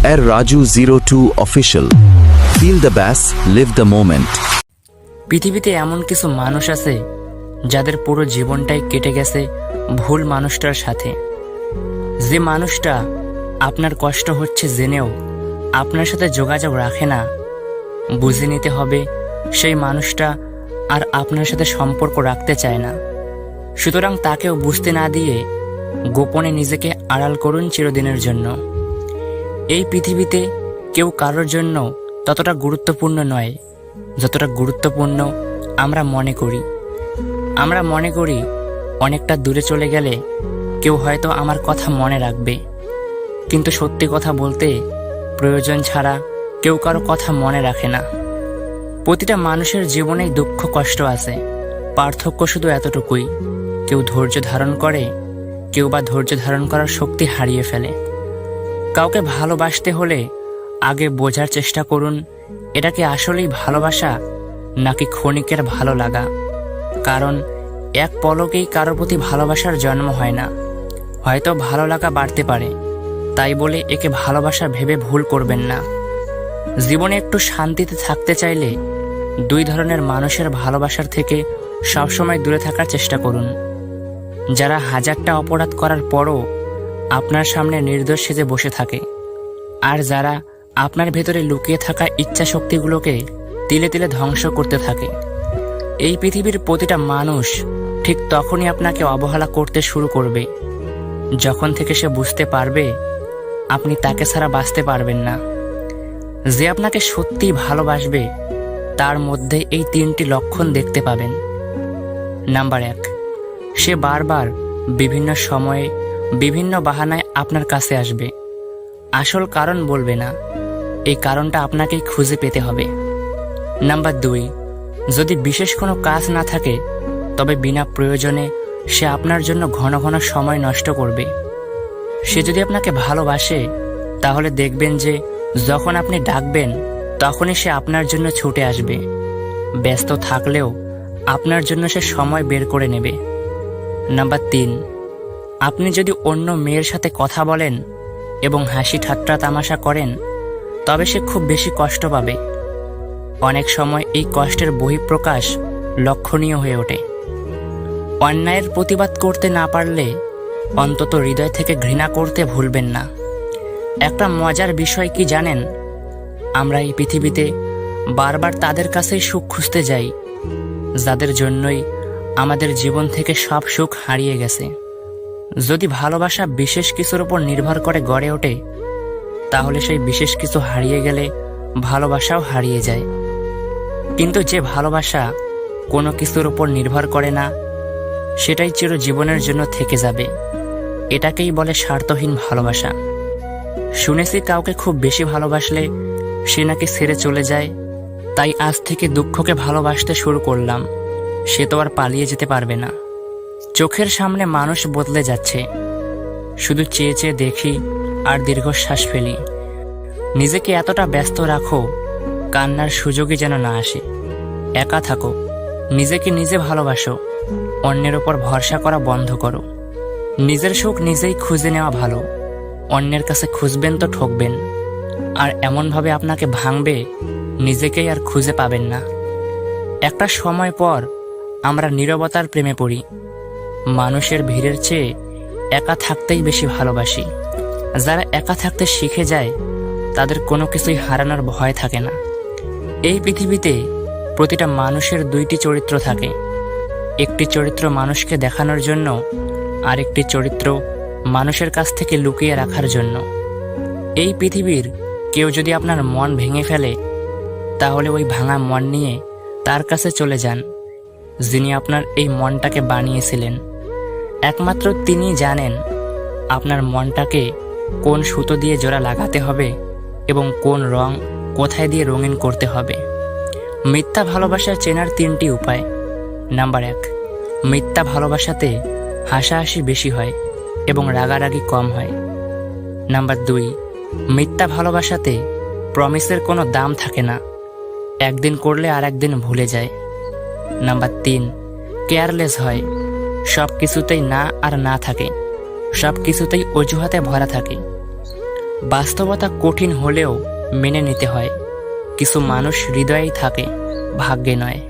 Raju02 Official. Feel the bass, live the moment. পৃথিবীতে এমন কিছু মানুষ আছে যাদের পুরো জীবনটাই কেটে গেছে ভুল মানুষটার সাথে। যে মানুষটা আপনার কষ্ট হচ্ছে জেনেও আপনার সাথে যোগাযোগ রাখে না। বুঝে নিতে হবে সেই মানুষটা আর আপনার সাথে সম্পর্ক রাখতে চায় না। সুতরাং তাকেও বুঝতে না দিয়ে গোপনে নিজেকে আড়াল করুন চিরদিনের জন্য। এই পৃথিবীতে কেউ কারোর জন্য ততটা গুরুত্বপূর্ণ নয় যতটা গুরুত্বপূর্ণ আমরা মনে করি। আমরা মনে করি অনেকটা দূরে চলে গেলে কেউ হয়তো আমার কথা মনে রাখবে, কিন্তু সত্যি কথা বলতে প্রয়োজন ছাড়া কেউ কারো কথা মনে রাখে না। প্রতিটা মানুষের জীবনেই দুঃখ কষ্ট আছে, পার্থক্য শুধু এতটুকুই, কেউ ধৈর্য ধারণ করে, কেউ বা ধৈর্য ধারণ করার শক্তি হারিয়ে ফেলে। কাউকে ভালোবাসতে হলে আগে বোঝার চেষ্টা করুন এটা কি আসলেই ভালোবাসা নাকি ক্ষণিকের ভালো লাগা। কারণ এক পলকেই কারোর প্রতি ভালোবাসার জন্ম হয় না, হয়তো ভালো লাগা বাড়তে পারে, তাই বলে একে ভালোবাসা ভেবে ভুল করবেন না। জীবনে একটু শান্তিতে থাকতে চাইলে দুই ধরনের মানুষের ভালোবাসার থেকে সবসময় দূরে থাকার চেষ্টা করুন। যারা হাজারটা অপরাধ করার পরও আপনার সামনে নির্দোষ সেজে বসে থাকে, আর যারা আপনার ভেতরে লুকিয়ে থাকা ইচ্ছা শক্তিগুলোকে তিলে তিলে ধ্বংস করতে থাকে। এই পৃথিবীর প্রতিটা মানুষ ঠিক তখনই আপনাকে অবহেলা করতে শুরু করবে যখন থেকে সে বুঝতে পারবে আপনি তাকে ছাড়া বাঁচতে পারবেন না। যে আপনাকে সত্যিই ভালোবাসবে তার মধ্যে এই তিনটি লক্ষণ দেখতে পাবেন। নাম্বার 1, সে বারবার বিভিন্ন সময়ে বিভিন্ন বাহানায় আপনার কাছে আসবে, আসল কারণ বলবে না, এই কারণটা আপনাকেই খুঁজে পেতে হবে। নাম্বার 2, যদি বিশেষ কোনো কাজ না থাকে তবে বিনা প্রয়োজনে সে আপনার জন্য ঘন ঘন সময় নষ্ট করবে। সে যদি আপনাকে ভালোবাসে তাহলে দেখবেন যে যখন আপনি ডাকবেন তখনই সে আপনার জন্য ছুটে আসবে। ব্যস্ত থাকলেও আপনার জন্য সে সময় বের করে নেবে। নাম্বার 3, আপনি যদি অন্য মেয়ের সাথে কথা বলেন এবং হাসি ঠাট্টা তামাশা করেন তবে সে খুব বেশি কষ্ট পাবে। অনেক সময় এই কষ্টের বহিঃপ্রকাশ লক্ষণীয় হয়ে ওঠে। অন্যায়ের প্রতিবাদ করতে না পারলে অন্তত হৃদয় থেকে ঘৃণা করতে ভুলবেন না। একটা মজার বিষয় কি জানেন, আমরা এই পৃথিবীতে বারবার তাদের কাছেই সুখ খুঁজতে যাই যাদের জন্যই আমাদের জীবন থেকে সব সুখ হারিয়ে গেছে। যদি ভালোবাসা বিশেষ কিছুর উপর নির্ভর করে গড়ে ওঠে তাহলে সেই বিশেষ কিছু হারিয়ে গেলে ভালোবাসাও হারিয়ে যায়। কিন্তু যে ভালোবাসা কোনো কিছুর উপর নির্ভর করে না সেটাই চিরজীবনের জন্য থেকে যাবে। এটাকেই বলে স্বার্থহীন ভালোবাসা। শুনেছি কাউকে খুব বেশি ভালোবাসলে সে নাকি ছেড়ে চলে যায়, তাই আজ থেকে দুঃখকে ভালোবাসতে শুরু করলাম। সে তো আর পালিয়ে যেতে পারবে না। চোখের সামনে মানুষ বদলে যাচ্ছে, শুধু চেয়ে চেয়ে দেখি আর দীর্ঘশ্বাস ফেলি। নিজেকে এতটা ব্যস্ত রাখো কান্নার সুযোগই যেন না আসে। একা থাকো, নিজেকে নিজে ভালোবাসো, অন্যের ওপর ভরসা করা বন্ধ করো। নিজের সুখ নিজেই খুঁজে নেওয়া ভালো, অন্যের কাছে খুঁজবেন তো ঠকবেন, আর এমনভাবে আপনাকে ভাঙবে নিজেকেই আর খুঁজে পাবেন না। একটা সময় পর আমরা নীরবতার প্রেমে পড়ি। মানুষের ভিড়ের চেয়ে একা থাকতেই বেশি ভালোবাসি। যারা একা থাকতে শিখে যায় তাদের কোনো কিছুই হারানোর ভয় থাকে না। এই পৃথিবীতে প্রতিটা মানুষের দুইটি চরিত্র থাকে, একটি চরিত্র মানুষকে দেখানোর জন্য, আর একটি চরিত্র মানুষের কাছ থেকে লুকিয়ে রাখার জন্য। এই পৃথিবীর কেউ যদি আপনার মন ভেঙে ফেলে তাহলে ওই ভাঙা মন নিয়ে তার কাছে চলে যান যিনি আপনার এই মনটাকে বানিয়েছিলেন। একমাত্র তিনিই জানেন আপনার মনটাকে কোন সুতো দিয়ে জোড়া লাগাতে হবে এবং কোন রং কোথায় দিয়ে রঙিন করতে হবে। মিথ্যা ভালোবাসা চেনার 3টি উপায়। নাম্বার 1, মিথ্যা ভালোবাসাতে হাসাহাসি বেশি হয় এবং রাগারাগি কম হয়। নাম্বার 2, মিথ্যা ভালোবাসাতে প্রমিসের কোনো দাম থাকে না, একদিন করলে আর একদিন ভুলে যায়। নাম্বার 3, কেয়ারলেস হয়, সব কিছুতেই না আর না থাকে, সব কিছুতেই অজুহাতে ভরা থাকে। বাস্তবতা কঠিন হলেও মেনে নিতে হয়। কিছু মানুষ হৃদয়েই থাকে, ভাগ্যে নয়।